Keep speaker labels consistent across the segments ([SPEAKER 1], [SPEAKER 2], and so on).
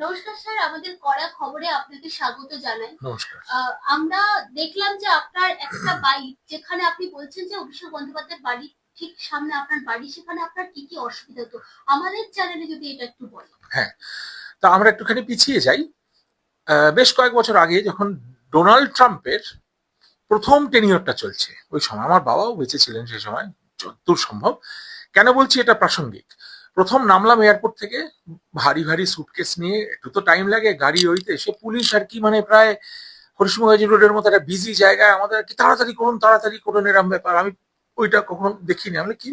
[SPEAKER 1] নমস্কার স্যার, আমাদের কড়া খবরে আপনাকে স্বাগত জানাই।
[SPEAKER 2] নমস্কার।
[SPEAKER 1] আমরা দেখলাম যে আপনার একটা বাড়ি, যেখানে আপনি বলছেন যে অভিষেক বন্দ্যোপাধ্যায়ের বাড়ি ঠিক সামনে আপনার বাড়ি, সেখানে আপনার কি কি অসুবিধা হতো আমাদের চ্যানেলে যদি এটা একটু বলেন।
[SPEAKER 2] হ্যাঁ, তা আমরা একটুখানি পিছিয়ে যাই। বেশ কয়েক বছর আগে যখন ডোনাল্ড ট্রাম্পের প্রথম টেনিয়রটা চলছে, ওই সময় আমার বাবাও বেঁচে ছিলেন সেই সময়, যতদূর সম্ভব। কেন বলছি এটা প্রাসঙ্গিক? প্রথম নামলাম এয়ারপোর্ট থেকে, ভারী ভারী সুটকেস নিয়ে, একটু তো টাইম লাগে গাড়ি ওইতে, সে পুলিশ আর কি, মানে প্রায় হরিশমুগাজি রোডের মতো একটা বিজি জায়গায় আমাদের আর কি, তাড়াতাড়ি করুন এরম ব্যাপার। আমি ওইটা কখনো দেখিনি। আমি কি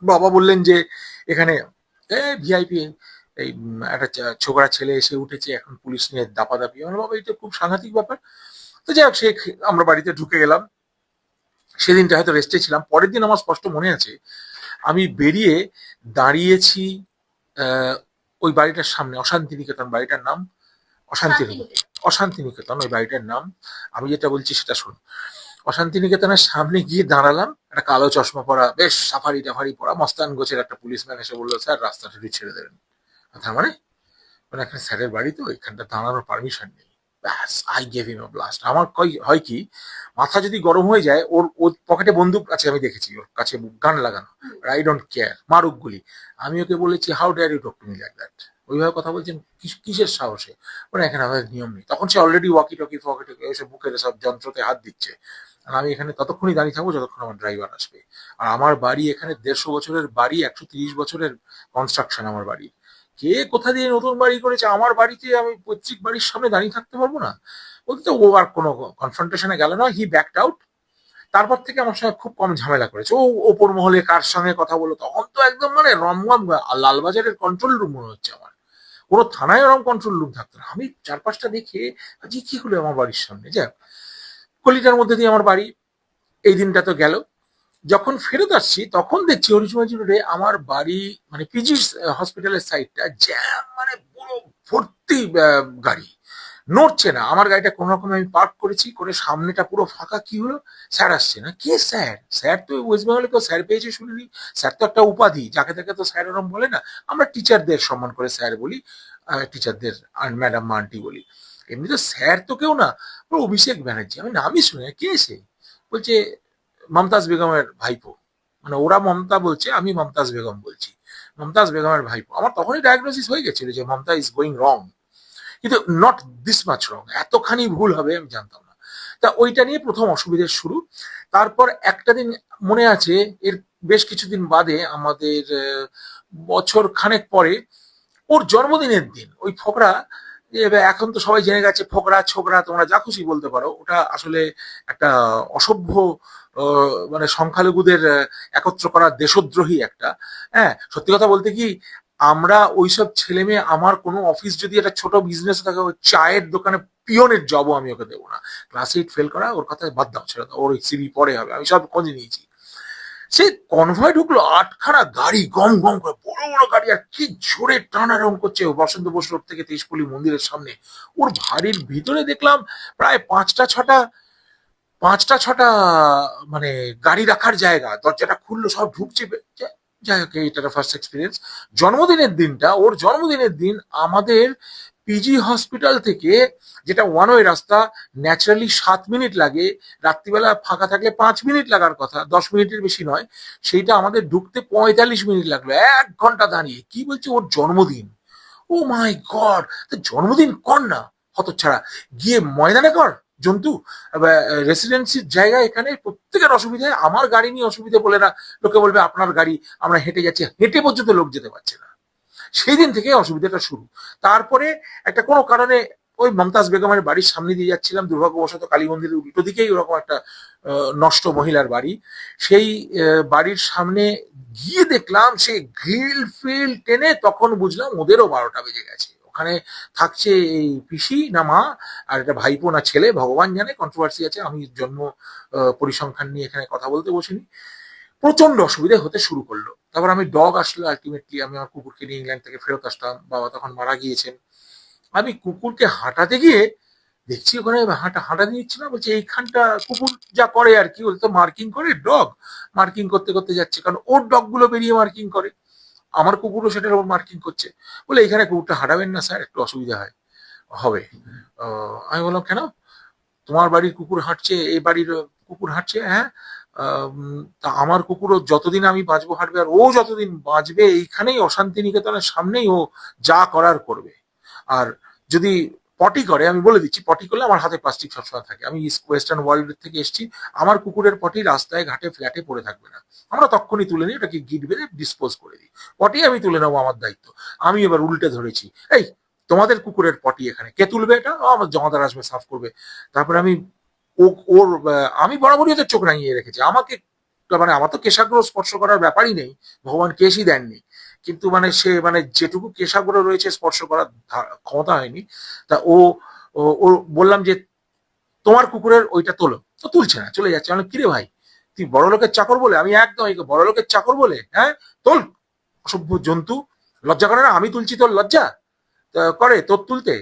[SPEAKER 2] বাবা বললেন যে এখানে ভিআইপি এই একটা ছোকরা ছেলে এসে উঠেছে, এখন পুলিশ নিয়ে দাপাদাপি। আমার বাবা এটা খুব সাংঘাতিক ব্যাপার। তো যাই হোক, সে আমরা বাড়িতে ঢুকে গেলাম। সেদিনটা হয়তো রেস্টে ছিলাম। পরের দিন আমার স্পষ্ট মনে আছে, আমি বেরিয়ে দাঁড়িয়েছি আহ, ওই বাড়িটার সামনে, অশান্তিনিকেতন বাড়িটার নাম। অশান্তিনিকেতন,
[SPEAKER 1] শান্তিনিকেতন।
[SPEAKER 2] অশান্তিনিকেতন ওই বাড়িটার নাম। আমি যেটা বলছি সেটা শুনুন। অশান্তিনিকেতনের সামনে গিয়ে দাঁড়ালাম, একটা কালো চশমা পরা, বেশ সাফারি টাফারি পরা মস্তান গোছের একটা পুলিশম্যান এসে বললো, স্যার রাস্তাটা একটু ছেড়ে দেবেন। তার মানে, মানে এখানে স্যারের বাড়ি, তো এখানটা দাঁড়ানোর পারমিশন নেই। ব্যাস, I gave him a blast. আমার হয় কি, মাথা যদি গরম হয়ে যায়, ওর পকেটে বন্দুক আছে, আমি দেখেছি ওর কাছে গান লাগানো। আই ডোন্ট কেয়ার, মারুক গুলি। আমি ওকে বলেছি, how dare you talk to me like that. ওইভাবে কথা বলছেন কিসের সাহসে? মানে এখানে আমাদের নিয়ম নেই। তখন সে অলরেডি ওয়াকি টকি ফকি টকি ওইসব বুকের সব যন্ত্রতে হাত দিচ্ছে। আর আমি এখানে ততক্ষণই দাঁড়িয়ে থাকবো যতক্ষণ আমার ড্রাইভার আসবে। আর আমার বাড়ি এখানে 150 বছরের বাড়ি, 130 বছরের কনস্ট্রাকশন আমার বাড়ি। কে কোথা দিয়ে নতুন বাড়ি করেছে, আমার বাড়িতে আমি পৈতৃক বাড়ির সামনে দাঁড়িয়ে থাকতে পারবো না? বলতে ও আর কোনো কনফ্রন্টেশনে গেল না, হি ব্যাকড আউট। তারপর থেকে আমার সঙ্গে খুব কম ঝামেলা করেছে। ও ওপর মহলে কার সঙ্গে কথা বলো, তখন তো একদম মানে রমরম লালবাজারের কন্ট্রোল রুম মনে হচ্ছে আমার। কোনো থানায় ওরকম কন্ট্রোল রুম থাকতো না। আমি চারপাশটা দেখে যে কি হলো আমার বাড়ির সামনে, যাক, কলিটার মধ্যে দিয়ে আমার বাড়ি। এই দিনটা তো গেল। যখন ফেরত আসছি তখন দেখছি হরিশমাজি রোডে আমার বাড়ি, মানে পিজি হসপিটালের সাইডটা জ্যাম, মানে পুরো ভর্তি গাড়ি, নড়ছে না। আমার গাড়িটা কোন রকমে আমি পার্ক করেছি, করে সামনেটা পুরো ফাঁকা। কি হলো? স্যার আসছে না। কে স্যার? স্যার তো ওয়েস্ট বেঙ্গলে কেউ স্যার পেয়েছে শুনিনি। স্যার তো একটা উপাধি, যাকে তাকে তো স্যার ওরম বলে না। আমরা টিচারদের সম্মান করে স্যার বলি, টিচারদের ম্যাডাম আন্টি বলি। এমনি তো স্যার তো কেউ না। পুরো অভিষেক ব্যানার্জি। আমি নামই শুনে, কে এসে? বলছে মমতাজ বেগমের ভাইপো। মানে ওরা মমতা বলছে, আমি মমতাজ বেগম বলছি। মমতাজ বেগমের ভাইপো। আমার তখনই ডায়াগনোসিস হয়ে গেছিল যে মমতা ইজ গোয়িং রং, কিন্তু নট দিস মাচ রং, এতখানি ভুল হবে আমি জানতাম না। তা ওইটা নিয়ে প্রথম অসুবিধার শুরু। তারপর একটা দিন মনে আছে, এর বেশ কিছুদিন বাদে আমাদের বছর খানেক পরে ওর জন্মদিনের দিন, ওই ফকরা, এখন তো সবাই জেনে গেছে ফকরা ছোকরা তোমরা যা খুশি বলতে পারো, ওটা আসলে একটা অসভ্য, মানে সংখ্যালঘুদের একত্র করা দেশদ্রোহী একটা। হ্যাঁ, সত্যি কথা বলতে কি, আমরা ওইসব ছেলে মেয়ে, আমার কোনো অফিস যদি একটা ছোট বিজনেস থাকে, ওই চায়ের দোকানে পিয়নের জবও আমি ওকে দেবো না। ক্লাস 8 ফেল করা ওর কথা বাদ দাও, ছেড়ে দাও, ওর সিভি পরে হবে, আমি সব খোঁজ নিয়েছি। সে কনভয় ঢুকলো, 8খানা গাড়ি গম গম করে, বড় বড় গাড়ি, আর কি জোরে টানাটান করছে বসন্ত বোস রোড থেকে তেজপল্লী মন্দিরের সামনে। ওর বাড়ির ভিতরে দেখলাম প্রায় পাঁচটা ছটা মানে গাড়ি রাখার জায়গা। দরজাটা খুললো, সব ঢুকছে। যাই হোক, এটা ফার্স্ট এক্সপিরিয়েন্স। জন্মদিনের দিনটা, ওর জন্মদিনের দিন আমাদের পিজি হসপিটাল থেকে, যেটা ওয়ান ওয়ে রাস্তা, ন্যাচারালি 7 মিনিট লাগে, রাত্রিবেলা ফাঁকা থাকলে 5 মিনিট লাগার কথা, 10 মিনিটের বেশি নয়, সেইটা আমাদের ঢুকতে 45 মিনিট লাগলো। 1 ঘন্টা দাঁড়িয়ে। কি বলছে ওর জন্মদিন? ও মাই গড! জন্মদিন কর না, হতচ্ছাড়া। গিয়ে ময়দানে কর, জন্তু। রেসিডেন্সির জায়গা, এখানে প্রত্যেকের অসুবিধা হয়। আমার গাড়ি নিয়ে অসুবিধা বলে না, লোকে বলবে আপনার গাড়ি, আমরা হেঁটে যাচ্ছি, হেঁটে পর্যন্ত লোক যেতে পারছে না। সেই দিন থেকে অসুবিধাটা শুরু। তারপরে একটা কোনো কারণে ওই মমতাজ বেগমের বাড়ির সামনে দিয়ে যাচ্ছিলাম, দুর্ভাগ্যবশত কালী মন্দিরের উল্টো দিকেই ওরকম একটা নষ্ট মহিলার বাড়ি। সেই বাড়ির সামনে গিয়ে দেখলাম সে গ্রিল ফিল টেনে, তখন বুঝলাম ওদেরও 12টা বেজে গেছে। ওখানে থাকছে এই পিসি না মা, আর একটা ভাইপো না ছেলে, ভগবান জানে, কন্ট্রোভার্সি আছে। আমি জন্ম পরিসংখ্যান নিয়ে এখানে কথা বলতে বসিনি। প্রচন্ড অসুবিধা হতে শুরু করলো। তারপর আমি ডগ আসলো, আলটিমেটলি আমি আমার কুকুরকে নিয়ে ইংল্যান্ড থেকে ফেরত আসলাম, বাবা তখন মারা গিয়েছেন। আমি কুকুরকে হাঁটাতে গিয়ে দেখছি ওখানে হাঁটা দিচ্ছি না, বলছে এইখানটা কুকুর যা করে আর কি, বলতো মার্কিং করে ডগ, মার্কিং করতে করতে যাচ্ছে, কারণ ওর ডগ গুলো বেরিয়ে মার্কিং করে। আমার কুকুরও সেটার উপর মার্কিং করছে, বলে এখানে কুকুরটা হাঁটাবেন না স্যার, একটু অসুবিধা হবে। আমি বললাম কেন, তোমার বাড়ির কুকুর হাঁটছে, এই বাড়ির কুকুর হাঁটছে, হ্যাঁ তা আমার কুকুরও যতদিন আমি বাঁচবো হাঁটবে, আর ও যতদিন বাঁচবে এইখানেই অশান্তি নিকেতনের সামনেই ও যা করার করবে। আর যদি পটি করে, আমি বলে দিচ্ছি, পটি করলে আমার হাতে প্লাস্টিক সবসময় থাকে, আমি ওয়েস্টার্ন ওয়ার্ল্ড থেকে এসেছি, আমার কুকুরের পটি রাস্তায় ঘাটে ফ্ল্যাটে পড়ে থাকবে না, আমরা তখনই তুলে নিই, ওটাকে গিট বেঁধে ডিসপোজ করে দিই, পটি আমি তুলে নেবো, আমার দায়িত্ব। আমি এবার উল্টে ধরেছি, এই তোমাদের কুকুরের পটি এখানে কে তুলবে, এটা আমার জমাদার আসবে সাফ করবে। তারপরে আমি ওর আমি বরাবরই ওদের চোখ রাঙিয়ে রেখেছি, আমাকে মানে আমার তো কেশাগ্র স্পর্শ করার ব্যাপারই নেই, ভগবান কেশই দেননি, কিন্তু মানে সে মানে যেটুকু কেশাগ্র রয়েছে স্পর্শ করার ক্ষমতা হয়নি। তা ও বললাম যে তোমার কুকুরের ওইটা তোলো, তো তুলছে না, চলে যাচ্ছে। আমি কিরে ভাই, তুই বড় লোকের চাকর বলে, আমি একদম বড় লোকের চাকর বলে, হ্যাঁ তোল, অসভ্য জন্তু, লজ্জা করে না, আমি তুলছি তোর লজ্জা করে তোর তুলতে?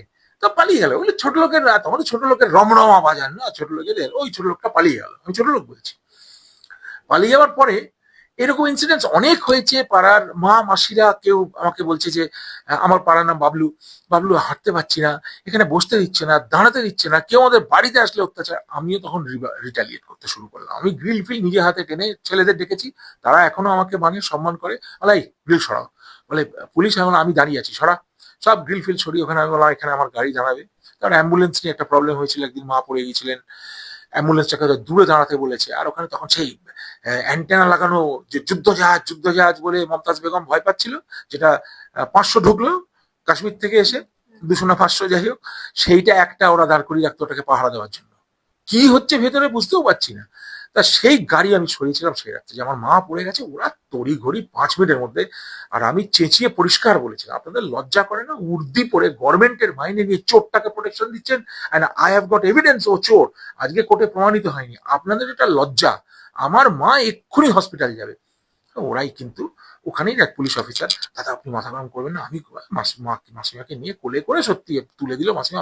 [SPEAKER 2] তো পালিয়ে গেল, বলে ছোট লোকের রাত, আমাদের ছোট লোকের রমরমা বাজার না, ছোট লোকেদের, ওই ছোট লোকটা পালিয়ে গেল, আমি ছোট লোক বলছি। পালিয়ে যাওয়ার পরে এরকম ইনসিডেন্টস অনেক হয়েছে, পাড়ার মা মাসিরা কেউ আমাকে বলছে যে আমার পাড়ার নাম বাবলু, বাবলু হাঁটতে পারছি না, এখানে বসতে দিচ্ছে না, দাঁড়াতে দিচ্ছে না, কেউ আমাদের বাড়িতে আসলে অত্যাচার। আমিও তখন রিটালিয়েট করতে শুরু করলাম, আমি গ্রিল ফিল নিজে হাতে টেনে ছেলেদের ডেকেছি, তারা এখনো আমাকে মানে সম্মান করে, আলাই গ্রিল সরাও, বলে পুলিশ, এখন আমি দাঁড়িয়ে আছি, সরা, সব গ্রিল ফিল সরিয়ে ওখানে, আমি বললাম এখানে আমার গাড়ি দাঁড়াবে, কারণ অ্যাম্বুলেন্স নিয়ে একটা প্রবলেম হয়েছিল, একদিন মা পড়ে গিয়েছিলেন, অ্যাম্বুলেন্সটাকে দূরে দাঁড়াতে বলেছে, আর ওখানে তখন সেই অ্যান্টেনা লাগানো যে যুদ্ধ জাহাজ বলে মমতাজ বেগম ভয় পাচ্ছিল, যেটা 500 ঢুকলো কাশ্মীর থেকে এসে, 200 না 500 যাই হোক, সেইটা একটা ওরা দাঁড় করিয়ে রাখতো ওটাকে পাহারা দেওয়ার জন্য, কি হচ্ছে ভেতরে বুঝতেও পারছি না। তা সেই গাড়ি আমি সরিয়েছিলাম সেই রাত্রে, যে আমার মা পড়ে গেছে, ওরা তড়ি ঘড়ি 5 মিনিটের মধ্যে, আর আমি চেঁচিয়ে পরিষ্কার বলেছিলাম, আপনাদের লজ্জা করে না, উর্দি পরে গভর্নমেন্টের মাইনে নিয়ে চোরটাকে প্রোটেকশন দিচ্ছেন, and I have got evidence ও চোর, আজকে কোর্টে প্রমাণিত হয়নি, আপনাদের এটা লজ্জা, আমার মা এক্ষুনি হসপিটাল যাবে। ওরাই কিন্তু ওখানেই এক পুলিশ অফিসার, দাদা আপনি মাথা গরম করবেন না, আমি মাসিমাকে নিয়ে কোলে করে সত্যি তুলে দিল, মাসিমা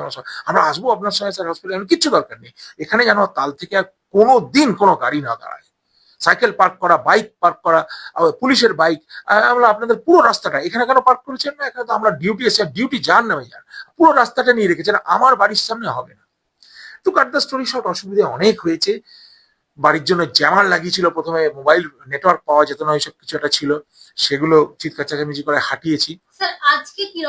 [SPEAKER 2] আমরা আসবো আপনার সঙ্গে স্যার হসপিটালে, কিচ্ছু দরকার নেই, এখানে যেন তাল থেকে আর কোনো দিন কোনো গাড়ি না দাঁড়ায়, সাইকেল পার্ক করা, বাইক পার্ক করা, পুলিশের বাইক, আমরা আপনাদের পুরো রাস্তাটা এখানে কেন পার্ক করেছেন না, এখানে তো আমরা ডিউটি এসে, ডিউটি যান নামে যান, পুরো রাস্তাটা নিয়ে রেখেছেন, আমার বাড়ির সামনে হবে না। তো কাট দ্য স্টোরি শর্ট, অসুবিধা অনেক হয়েছে, বাড়ির জন্য জ্যামার লাগিয়েছিল, প্রথমে মোবাইল নেটওয়ার্ক পাওয়া যেত না, ওইসব কিছু একটা ছিল, সেগুলো চিৎকার চেঁচামেচি করে হাঁটিয়েছি।
[SPEAKER 1] স্যার আজকে কি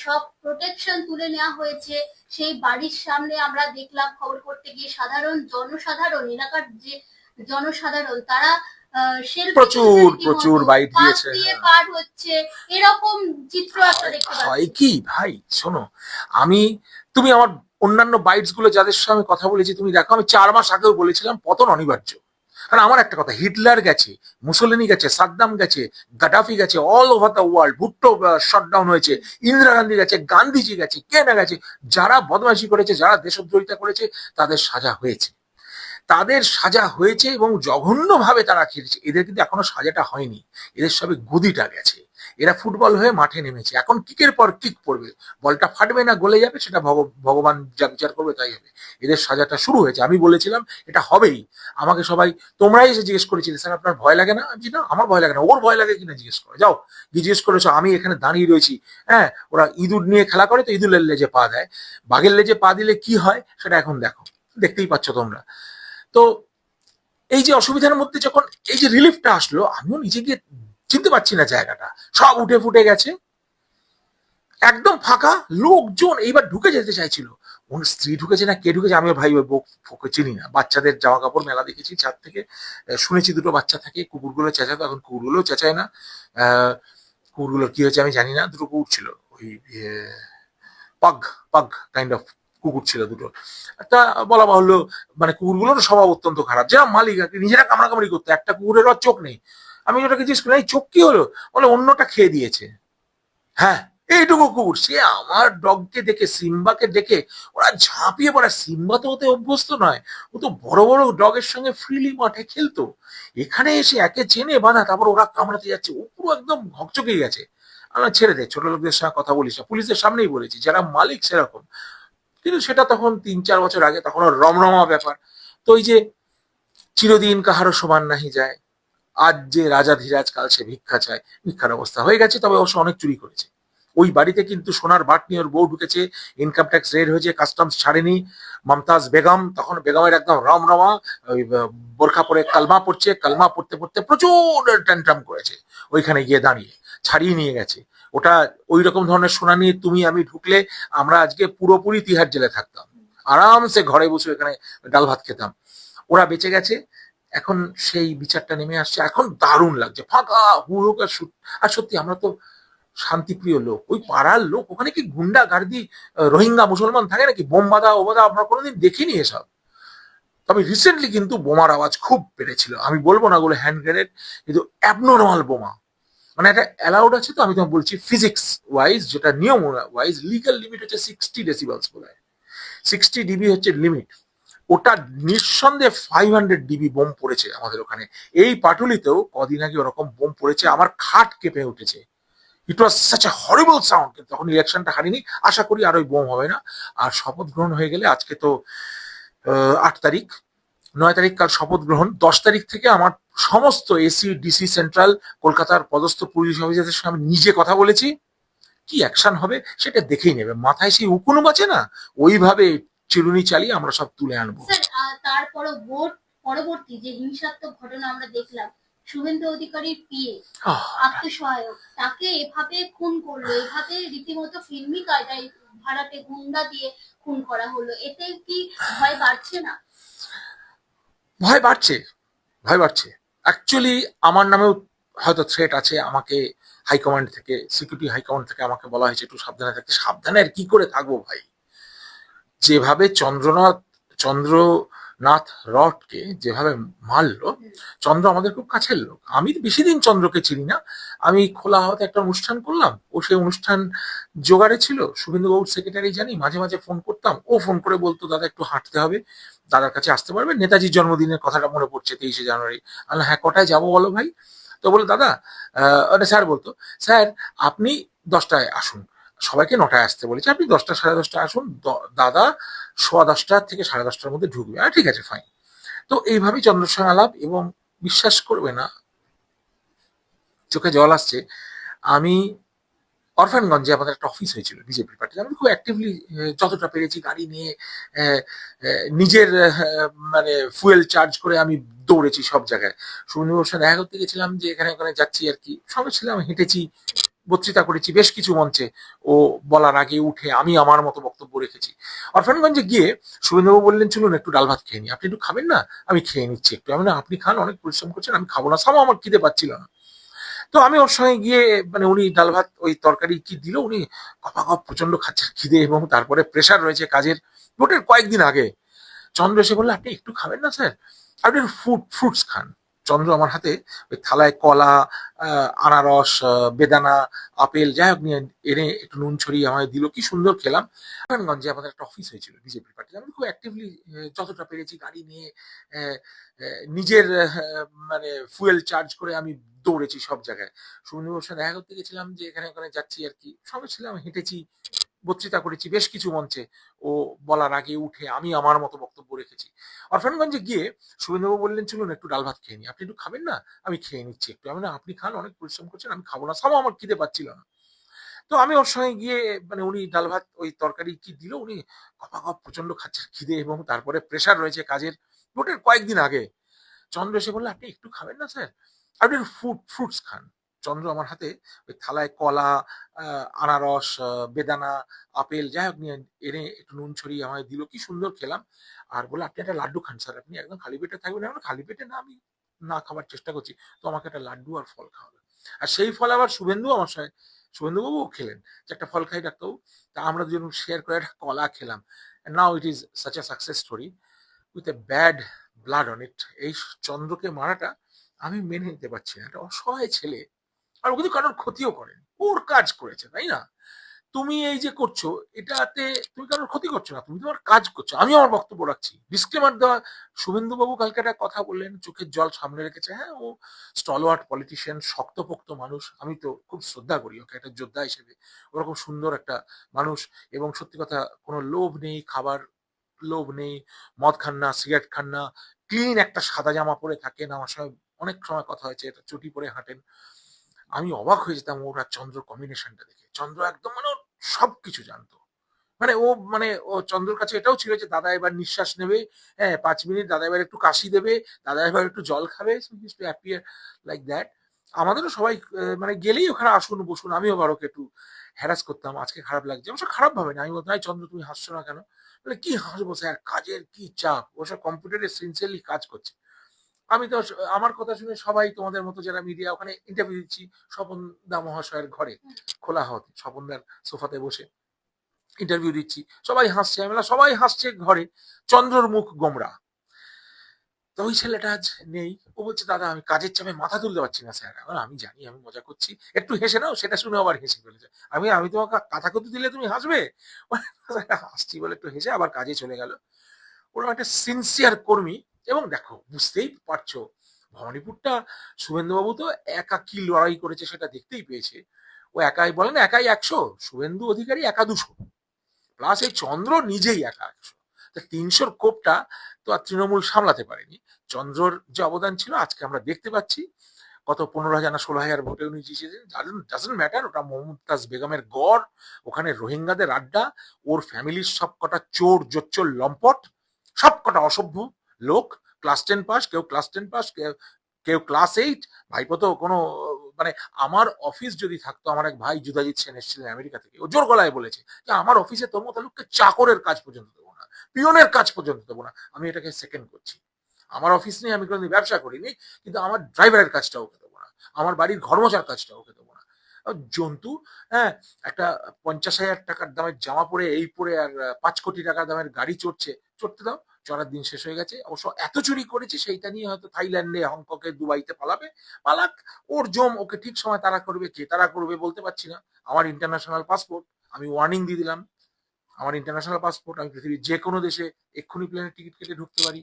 [SPEAKER 1] সব প্রোটেকশন তুলে নেওয়া হয়েছে, সেই বাড়ির সামনে আমরা দেখলাম খবর করতে গিয়ে সাধারণ জনসাধারণ, এলাকার যে জনসাধারণ তারা
[SPEAKER 2] প্রচুর বাইট দিয়েছে,
[SPEAKER 1] দিয়ে পার হচ্ছে, এরকম চিত্র একটা দেখতে
[SPEAKER 2] হয়
[SPEAKER 1] পাচ্ছি।
[SPEAKER 2] কি ভাই শোনো, আমি তুমি আমার অন্যান্য বাইটস গুলো যাদের সঙ্গে আমি কথা বলেছি তুমি দেখো, আমি 4 মাস আগেও বলেছিলাম পতন অনিবার্য, কারণ আমার একটা কথা, হিটলার গেছে, মুসোলিনি গেছে, সাদ্দাম গেছে, গাডাফি গেছে, all over the world, Bhutto shutdown হয়েছে, ইন্দিরা গান্ধী গেছে, গান্ধীজি গেছে, কে না গেছে, যারা বদমাইশি করেছে, যারা দেশদ্রোহিতা করেছে, তাদের সাজা হয়েছে, তাদের সাজা হয়েছে এবং জঘন্যভাবে তারা খেলেছে, এদের কিন্তু এখনো সাজাটা হয়নি, এদের সবে গদিটা গেছে, এরা ফুটবল হয়ে মাঠে নেমেছে, এখন কিকের পর কিক পড়বে, বলটা ফাটবে না গলে যাবে, সেটা ভগবান যা বিচার করবে তাই হবে, এদের সাজাটা শুরু হয়েছে, আমি বলেছিলাম এটা হবেই। আমাকে সবাই তোমরাই এসে জিজ্ঞেস করেছিলে স্যার আপনার ভয় লাগে না, আমি না আমার ভয় লাগে না, ওর ভয় লাগে কিনা জিজ্ঞেস করো, যাও গিয়ে জিজ্ঞেস করেছো, আমি এখানে দাঁড়িয়ে রয়েছি, হ্যাঁ ওরা ইঁদুর নিয়ে খেলা করে তো ইঁদুরের লেজে পা দেয়, বাঘের লেজে পা দিলে কি হয় সেটা এখন দেখো, দেখতেই পাচ্ছ তোমরা। তো এই যে অসুবিধার মধ্যে যখন এই যে রিলিফটা আসলো, আমিও নিজে গিয়ে চিনতে পারছি না জায়গাটা, সব উঠে ফুটে গেছে, একদম ফাঁকা, লোকজন এইবার ঢুকে যেতে চাইছিল, ওর স্ত্রী ঢুকেছে না কে ঢুকেছে, আমিও ভাই ওই ওকে চিনি না, বাচ্চাদের জামা কাপড় মেলা দেখেছি ছাদ থেকে, শুনেছি 2টো বাচ্চা থাকে, কুকুরগুলো চেঁচাতো, এখন কুকুরগুলো চেঁচায় না, কুকুরগুলোর কি হয়েছে আমি জানি না, 2টো কুকুর ছিল, ওই পাগ পাগ কাইন্ড অফ কুকুর ছিল 2টো, একটা বলা বাহুল্য, মানে কুকুরগুলোর স্বভাব অত্যন্ত খারাপ, যেটা মালিক আর কি, নিজেরা কামড়াকামড়ি করতো, একটা কুকুরের আর চোখ নেই, আমি ওটাকে জিজ্ঞেস করি এই চোখ কি হলো, বলে অন্যটা খেয়ে দিয়েছে, হ্যাঁ এইটুকু কুকুর, সে আমার ডগকে দেখে, সিম্বাকে দেখে ওরা ঝাঁপিয়ে পড়ে, সিম্বা তো ওতে অভ্যস্ত নয়, ও তো বড় বড় ডগের সঙ্গে ফ্রিলি মাঠে খেলতো, এখানে এসে একে চেনে বাঁধা, তারপর ওরা কামড়াতে যাচ্ছে, ও পুরো একদম হকচকে গেছে। আমরা ছেড়ে দে, ছোট লোকদের সঙ্গে কথা বলিস না, পুলিশের সামনেই বলেছি, যারা মালিক সেরকম, কিন্তু সেটা তখন 3-4 বছর আগে, তখন রমরমা ব্যাপার। তো ওই যে চিরদিন কাহারও সমান নাহি যায়, আজ যে রাজাধিরাজ কাল সে ভিক্ষা চায়, ভিক্ষার অবস্থা হয়ে গেছে। তবে অবশ্য অনেক চুরি করেছে। ওই বাড়িতে কিন্তু সোনার বাট নিয়ে ওর বউ ঢুকেছে, ইনকাম ট্যাক্স রেড হয়েছে, কাস্টমস ছাড়েনি। মমতাজ বেগম, তখন বেগমের একদম রমরমা, ওই বোরখা পরে কালমা পড়ছে, কালমা পড়তে পড়তে প্রচুর ট্যান্ট্রাম করেছে, ওইখানে গিয়ে দাঁড়িয়ে ছাড়িয়ে নিয়ে গেছে। ওটা ওই রকম ধরনের সোনা নিয়ে তুমি আমি ঢুকলে আমরা আজকে পুরোপুরি তিহার জেলে থাকতাম, আরামসে ঘরে বসে এখানে ডাল ভাত খেতাম। ওরা বেঁচে গেছে। এখন সেই বিচারটা নেমে আসছে, এখন দারুণ লাগছে, ফাঁকা হুড়োক আর আর সত্যি আমরা তো শান্তিপ্রিয় লোক, ওই পাড়ার লোক, ওখানে কি গুন্ডা গার্দি রোহিঙ্গা মুসলমান থাকে নাকি? বোম বাঁধা ও বাঁধা আমরা কোনোদিন দেখিনি এসব। তবে রিসেন্টলি কিন্তু বোমার আওয়াজ খুব বেড়েছিল। আমি বলবো না ওগুলো হ্যান্ড গ্রেনেড, কিন্তু অ্যাবনর্মাল বোমা। মানে এটা অ্যালাউড আছে, তো আমি তোমাকে বলছি ফিজিক্স ওয়াইজ, যেটা নিয়ম ওয়াইজ লিগাল লিমিট হচ্ছে 60 ডেসিবেলস বলে, 60 ডিবি হচ্ছে লিমিট। ওটা নিঃসন্দেহে 500 ডিবি বোম পড়েছে আমাদের ওখানে। এই পাটুলিতেও কদিন আগে ওরকম বোম পড়েছে, আমার খাট কেঁপে উঠেছে। It was such a horrible sound. কিন্তু তখন ইলেকশনটা হারিনি, আশা করি আর ওই বোম হবে না। আর শপথ গ্রহণ হয়ে গেলে, আজকে তো 8 তারিখ, 9 তারিখ কাল শপথ গ্রহণ, 10 তারিখ থেকে আমার সমস্ত এসি ডিসি সেন্ট্রাল কলকাতার পদস্থ পুলিশ অফিসারদের সঙ্গে আমি নিজে কথা বলেছি। কি অ্যাকশন হবে সেটা দেখেই নেবে, মাথায় সেই উকুনও বাঁচে না, ওইভাবে চিরুনি চালিয়ে আমরা সব তুলে আনবো।
[SPEAKER 1] স্যার তারপরে ভোট পরবর্তী যে হিংসাত্মক ঘটনা আমরা দেখলাম, শুভেন্দু অধিকারীর পিএ আত্মসহায়ক তাকে এভাবে খুন করলো, এভাবে রীতিমতো ফিল্মি কায়দায় ভাড়াটে গুন্ডা দিয়ে খুন করা হলো, এতে কি ভয় বাড়ছে না?
[SPEAKER 2] ভয় বাড়ছে, ভয় বাড়ছে। অ্যাকচুয়ালি আমার নামেও হয়তো থ্রেট আছে, আমাকে হাইকমান্ড থেকে, সিকিউরিটি হাইকমান্ড থেকে আমাকে বলা হয়েছে একটু সাবধানে থাকতে। সাবধানে আর কি করে থাকবো ভাই? যেভাবে চন্দ্রনাথ রথকে যেভাবে মারলো, চন্দ্র আমাদের খুব কাছের লোক। আমি বেশি দিন চন্দ্রকে চিনি না। আমি খোলা হাওয়াতে একটা অনুষ্ঠান করলাম, ও সেই অনুষ্ঠান জোগাড়ে ছিল, শুভেন্দু বাবুর সেক্রেটারি জানি, মাঝে মাঝে ফোন করতাম, ও ফোন করে বলতো দাদা একটু হাঁটতে হবে, দাদার কাছে আসতে পারবে? নেতাজির জন্মদিনের কথাটা মনে পড়ছে, 23শে জানুয়ারি। আমি হ্যাঁ, কটায় যাবো বলো ভাই? তো বলে দাদা, ওটা স্যার বলতো, স্যার আপনি 10টায় আসুন, সবাইকে 9টায় আসতে বলেছি, আপনি 10টা সাড়ে 10টায় আসুন, দাদা 10:15 থেকে 10:30টার মধ্যে ঢুকবে। ঠিক আছে, ফাইন। তো এইভাবেই চন্দ্রের সঙ্গে আলাপ, এবং বিশ্বাস করবে না, চোখে জল আসছে। আমি অরফানগঞ্জে আমাদের একটা অফিস হয়েছিল বিজেপি পার্টি, আমি খুব অ্যাক্টিভলি যতটা পেরেছি গাড়ি নিয়ে, আহ, নিজের মানে ফুয়েল চার্জ করে আমি দৌড়েছি সব জায়গায়। শুভেন্দুবাবুর সাথে দেখা করতে গেছিলাম, যে এখানে ওখানে যাচ্ছি আর কি, সঙ্গে ছিলাম, হেঁটেছি, বক্তৃতা করেছি বেশ কিছু মঞ্চে। ও বলার আগে উঠে আমি আমার মতো বক্তব্য রেখেছি। অরফানগঞ্জে গিয়ে শুভেন্দুবাবু বললেন চলুন একটু ডাল ভাত খেয়ে নি, আপনি একটু খাবেন না? আমি খেয়ে নিচ্ছি একটু। আমি না, আপনি খান, অনেক পরিশ্রম করছেন, আমি খাবো না, সামা আমার খিদে পাচ্ছিল না। তো আমি ওর সঙ্গে গিয়ে, মানে উনি ডাল ভাত ওই তরকারি কি দিল, উনি কপাকপ প্রচন্ড খাচ্ছে খিদে, এবং তারপরে প্রেশার রয়েছে কাজের, ভোটের কয়েকদিন আগে। চন্দ্র এসে বললো আপনি একটু খাবেন না স্যার, আপনি ফ্রুটস খান। চন্দ্র আমার হাতে ওই থালায় কলা, আনারস, বেদানা, আপেল, যাই হোক নিয়ে এনে একটু নুন ছড়িয়ে আমায় দিল, কি সুন্দর খেলাম। নারায়ণগঞ্জে আমাদের একটা অফিস হয়েছিল বিজেপি পার্টি, আমি খুব অ্যাক্টিভলি যতটা পেরেছি গাড়ি নিয়ে, আহ, নিজের মানে ফুয়েল চার্জ করে আমি দৌড়েছি সব জায়গায়। শুভেন্দুবাবুর সাথে দেখা করতে গেছিলাম, যে এখানে ওখানে যাচ্ছি আর কি, সঙ্গে ছিলাম, হেঁটেছি, বক্তৃতা করেছি বেশ কিছু মঞ্চে। ও বলার আগে উঠে আমি আমার মতো বক্তব্য রেখেছি। অরফানগঞ্জে গিয়ে শুভেন্দুবাবু বললেন চলুন একটু ডাল ভাত খেয়ে নি, আপনি একটু খাবেন না? আমি খেয়ে নিচ্ছি একটু। আমি না, আপনি খান, অনেক পরিশ্রম করছেন, আমি খাবো না, সামা আমার খিদে পাচ্ছিল না। তো আমি ওর সঙ্গে গিয়ে, মানে উনি ডাল ভাত ওই তরকারি কি দিল, উনি কপাকপ প্রচন্ড খাচ্ছে খিদে, এবং তারপরে প্রেশার রয়েছে কাজের, ভোটের কয়েকদিন আগে। চন্দ্র এসে বললো আপনি একটু খাবেন না স্যার, আপনি একটু ফ্রুটস খান। চন্দ্র আমার হাতে ওই থালায় কলা, আনারস, বেদানা, আপেল, যাই হোক নিয়ে এনে একটু নুন ছড়িয়ে আমায় দিল, কি সুন্দর খেলাম। আর বলে আপনি একটা লাড্ডু খান স্যার, আপনি একদম খালি পেটে থাকবেন। এখন খালি পেটে না, আমি না খাবার চেষ্টা করছি, তো আমাকে একটা লাড্ডু আর ফল খাওয়াবে। আর সেই ফল আবার শুভেন্দু আমার সঙ্গে, শুভেন্দুবাবুও খেলেন, যে একটা ফল খাই ডাক্তারবাবু। তা আমরা দুজন শেয়ার করে একটা কলা খেলাম। Now it is such a success story with a bad blood on it. এই চন্দ্রকে মারাটা আমি মেনে নিতে পারছি না। একটা অসহায় ছেলে, আর ও কিন্তু কারোর ক্ষতিও করেনি, ওর কাজ করেছে, তাই না? তুমি এই যে করছো, এটাতে তুমি কারোর ক্ষতি করছো না, তুমি তোমার কাজ করছো। আমি আমার বক্তব্য রাখছি, ডিসক্লেমার দেওয়া। শুভেন্দু বাবু কালকে একটা কথা বললেন, চোখের জল সামনে রেখেছে। হ্যাঁ, ও স্টলওয়ার্ড পলিটিশিয়ান, শক্তপোক্ত মানুষ, আমি তো খুব শ্রদ্ধা করি ওকে একটা যোদ্ধা হিসেবে। ওরকম সুন্দর একটা মানুষ, এবং সত্যি কথা, কোনো লোভ নেই, খাবার লোভ নেই, মদ খান না, সিগারেট খান না, ক্লিন একটা সাদা জামা পরে থাকেন, আমার সঙ্গে অনেক সময় কথা হয়েছে, এটা চটি পরে হাঁটেন। আমি অবাক হয়ে যেতাম ওর আর চন্দ্র কম্বিনেশনটা দেখে। চন্দ্র একদম মানে ওর সবকিছু জানতো। ও চন্দ্রর কাছে এটাও ছিল যে দাদা এবার নিঃশ্বাস নেবে, হ্যাঁ 5 মিনিট, দাদা এবার একটু কাশি দেবে, দাদা এবার একটু জল খাবে, টু অ্যাপিয়ার লাইক দ্যাট। আমাদেরও সবাই মানে গেলেই ওখানে আসুন বসুন, আমিও আবার ওকে একটু হ্যারাস করতাম, আজকে খারাপ লাগছে, অবশ্য খারাপ ভাবে না। আমি বলতাম, "এই চন্দ্র তুমি হাসছো না কেন?" বলে, কি হাসবো স্যার, কাজের কি চাপ, ওসব কম্পিউটারে সিনসিয়ারলি কাজ করছে। আমি তো আমার কথা শুনে সবাই তোমাদের মতো যারা মিডিয়া ওখানে ইন্টারভিউ দিচ্ছি, স্বপন দা মহাশয়ের ঘরে খোলা হতে, স্বপনদার সোফাতে বসে ইন্টারভিউ দিচ্ছি, সবাই হাসছে। আমি বললাম, সবাই হাসছে ঘরে, চন্দ্রর মুখ গোমড়া। তো ওই ছেলেটা আজ নেই। ও বলছে, দাদা আমি কাজের চাপে মাথা তুলতে পারছি না স্যার। আমি জানি, আমি মজা করছি, একটু হেসে নাও। সেটা শুনে আবার হেসে ফেলেছে। আমি তোমাকে কাঁথা কত দিলে তুমি হাসবে? হাসছি বলে একটু হেসে আবার কাজে চলে গেল। ওরা একটা সিনসিয়ার কর্মী। এবং দেখো, বুঝতেই পারছো, ভবানীপুরটা শুভেন্দুবাবু তো একা কি লড়াই করেছে সেটা দেখতেই পেয়েছে। ও একাই, বলেন একাই 100, শুভেন্দু অধিকারী একা 200, প্লাস এই চন্দ্র নিজেই একা 100। তা 300-র কোপটা তো আর তৃণমূল সামলাতে পারেনি। চন্দ্রর যে অবদান ছিল আজকে আমরা দেখতে পাচ্ছি। কত 15,000 না 16,000 ভোটে উনি জিতেছেন, ডাজন্ট ম্যাটার। ওটা মমতাজ বেগমের গড়, ওখানে রোহিঙ্গাদের আড্ডা, ওর ফ্যামিলির সব কটা চোর জোচ্চোর লম্পট, সব কটা অসভ্য লোক। ক্লাস 10 পাস, কেউ ক্লাস 10 পাস, কেউ কেউ ক্লাস 8। ভাইপো তো কোনো মানে, আমার অফিস যদি থাকতো, আমার এক ভাই যুদাজিৎ সেন এসেছিলেন আমেরিকা থেকে, ও জোর গলায় বলেছে যে আমার অফিসে তোর মতো লোককে চাকরের কাজ পর্যন্ত দেবো না, পিয়নের কাজ পর্যন্ত দেবো না। আমি এটাকে সেকেন্ড করছি। আমার অফিস নিয়ে আমি কোনোদিন ব্যবসা করিনি, কিন্তু আমার ড্রাইভারের কাজটা ওকে দেবো না, আমার বাড়ির ঘরমোচার কাজটা ওকে দেবো না। জন্তু, হ্যাঁ, একটা 50,000 টাকার দামের জামা পরে, এই পরে, আর 5 কোটি টাকা দামের গাড়ি চড়ছে, চড়তে দাও, চড়ার দিন শেষ হয়ে গেছে। অবশ্য এত চুরি করেছে সেইটা নিয়ে হয়তো থাইল্যান্ডে, হংকংয়ে, দুবাইতে পালাবে, পালাক। ওর জম, ওকে ঠিক সময় তাড়া করবে, কে তাড়া করবে বলতে পারছি না। আমার ইন্টারন্যাশনাল পাসপোর্ট, আমি ওয়ার্নিং দিয়ে দিলাম, আমার ইন্টারন্যাশনাল পাসপোর্ট, আমি পৃথিবীর যে কোনো দেশে এক্ষুনি প্লেনের টিকিট কেটে ঢুকতে পারি।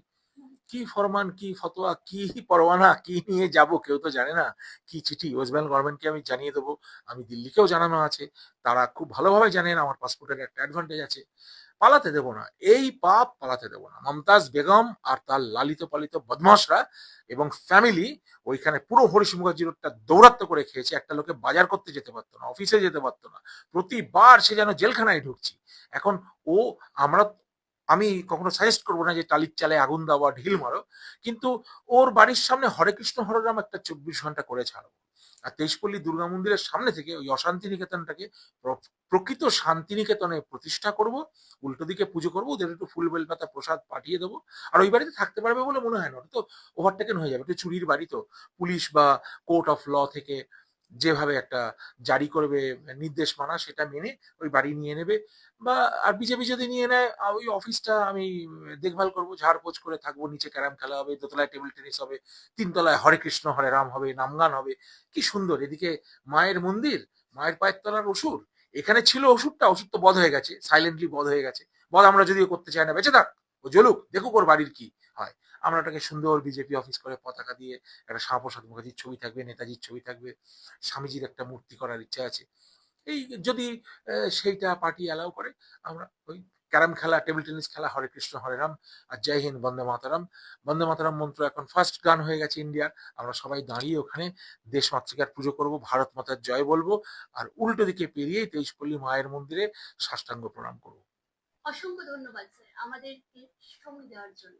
[SPEAKER 2] কি ফরমান, কি ফতোয়া, কি পরোয়ানা, কি নিয়ে যাব কেউ তো জানে না। কি চিঠি ওয়েস্ট বেঙ্গল গভর্নমেন্টকে আমি জানিয়ে দেবো, আমি দিল্লিকেও জানানো আছে, তারা খুব ভালোভাবে জানেন আমার পাসপোর্টের একটা অ্যাডভান্টেজ আছে। পালাতে দেবো না, এই পাপ পালাতে দেবো না। মমতাজ বেগম আর তার লালিত পালিত বদমাশরা এবং ফ্যামিলি ওইখানে পুরো হরিশ মুখার্জি রোডটা দৌরাত্ম করে খেয়েছে। একটা লোকে বাজার করতে যেতে পারতো না, অফিসে যেতে পারতো না, প্রতিবার সে যেন জেলখানায় ঢুকছি। এখন ও, আমরা, আমি কখনো সাজেস্ট করবো না যে টালির চালে আগুন দাও বা ঢিল মারো, কিন্তু ওর বাড়ির সামনে হরে কৃষ্ণ হররাম একটা 24 ঘন্টা করে ছাড়বো। আর তেইশপল্লী দুর্গা মন্দিরের সামনে থেকে ওই অশান্তি নিকেতনটাকে প্রকৃত শান্তিনিকেতনে প্রতিষ্ঠা করব। উল্টো দিকে পুজো করবো, ওদের একটু ফুল বেলপাতা প্রসাদ পাঠিয়ে দেবো। আর ওই বাড়িতে থাকতে পারবে বলে মনে হয় না, ওটা তো ওভারটেকেন হয়ে যাবে, একটু চুরির বাড়ি তো। পুলিশ বা কোর্ট অফ ল থেকে যেভাবে একটা জারি করবে নির্দেশমালা, সেটা মেনে ওই বাড়ি নিয়ে নেবে। বা আর বিজেপি যদি নিয়ে নেয়, ওই অফিসটা আমি দেখভাল করবো, ঝাড়পোছ করে থাকবো, নিচে ক্যারাম খেলা হবে, দোতলায় টেবিল টেনিস হবে, 3 তলায় হরে কৃষ্ণ হরে রাম হবে, নামগান হবে। কি সুন্দর, এদিকে মায়ের মন্দির, মায়ের পায়ের তলার অসুর। এখানে ছিল ওষুধটা, ওষুধ তো বধ হয়ে গেছে, সাইলেন্টলি বধ হয়ে গেছে। বধ আমরা যদিও করতে চাই না, বেঁচে থাক, ও জ্বলুক, দেখুক ওর বাড়ির কি হয়। আমরা ওটাকে সুন্দর বিজেপি অফিস করে পতাকা দিয়ে, একটা শ্যামাপ্রসাদ মুখার্জির ছবি থাকবে, নেতাজির ছবি থাকবে, স্বামীজির একটা মূর্তি করার ইচ্ছা আছে। এই যদি সেইটা পার্টি অ্যালাউ করে, আমরা ওই ক্যারাম খেলা, টেবিল টেনিস খেলা, হরে কৃষ্ণ হরে রাম, আর জয় হিন্দ, বন্দে মাতারাম। বন্দে মাতারাম মন্ত্র এখন ফার্স্ট গান হয়ে গেছে ইন্ডিয়ার। আমরা সবাই দাঁড়িয়ে ওখানে দেশ মাতৃকার পুজো করব, ভারত মাতার জয় বলবো, আর উল্টো দিকে পেরিয়ে তেইশপল্লী মায়ের মন্দিরে সাষ্টাঙ্গ প্রণাম করবো।
[SPEAKER 1] অসংখ্য ধন্যবাদ স্যার আমাদেরকে সময় দেওয়ার জন্য।